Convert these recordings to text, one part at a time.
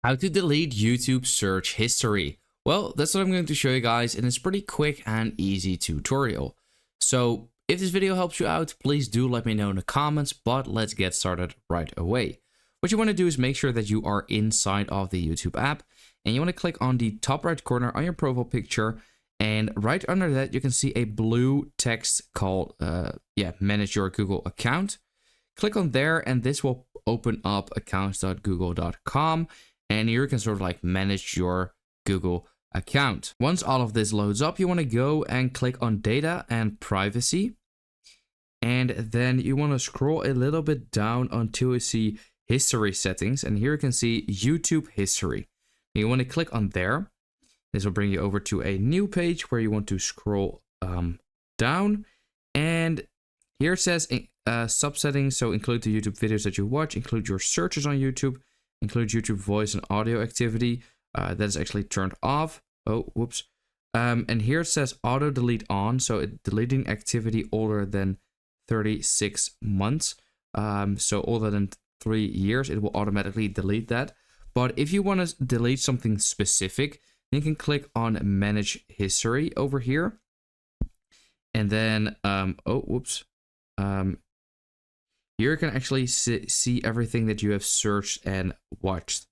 How to delete YouTube search history. Well, that's what I'm going to show you guys, and it's pretty quick and easy tutorial. So if this video helps you out, please do let me know in the comments, but let's get started right away. What you want to do is make sure that you are inside of the YouTube app, and you want to click on the top right corner on your profile picture, and right under that you can see a blue text called manage your Google account. Click on there and this will open up accounts.google.com, and here you can sort of like manage your Google account. Once all of this loads up, you want to go and click on data and privacy, and then you want to scroll a little bit down until you see history settings, and here you can see YouTube history. You want to click on there. This will bring you over to a new page where you want to scroll down, and here it says subsettings. So include the YouTube videos that you watch, include your searches on YouTube, include YouTube voice and audio activity. That is actually turned off. Oh, whoops. And here it says auto delete on, so deleting activity older than 36 months. So older than 3 years, it will automatically delete that. But if you want to delete something specific, you can click on manage history over here. And then, here you can actually see everything that you have searched and watched.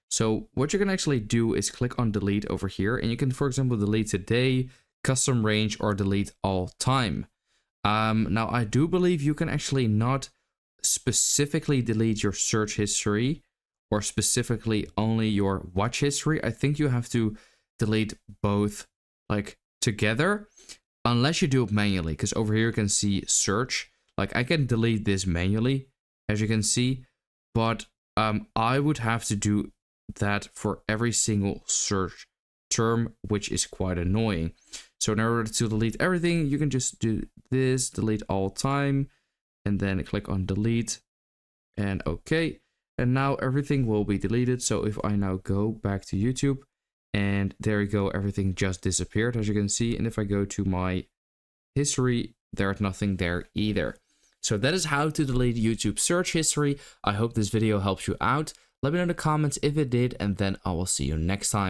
So what you can actually do is click on delete over here, and you can, for example, delete today, custom range, or delete all time. Now I do believe you can actually not specifically delete your search history or specifically only your watch history. I think you have to delete both like together, unless you do it manually, because over here you can see search. Like I can delete this manually, as you can see, but I would have to do that for every single search term, which is quite annoying. So in order to delete everything, you can just do this, delete all time, and then click on delete, and okay. And now everything will be deleted. So if I now go back to YouTube, and there you go, everything just disappeared, as you can see. And if I go to my history, there's nothing there either. So that is how to delete YouTube search history. I hope this video helps you out. Let me know in the comments if it did, and then I will see you next time.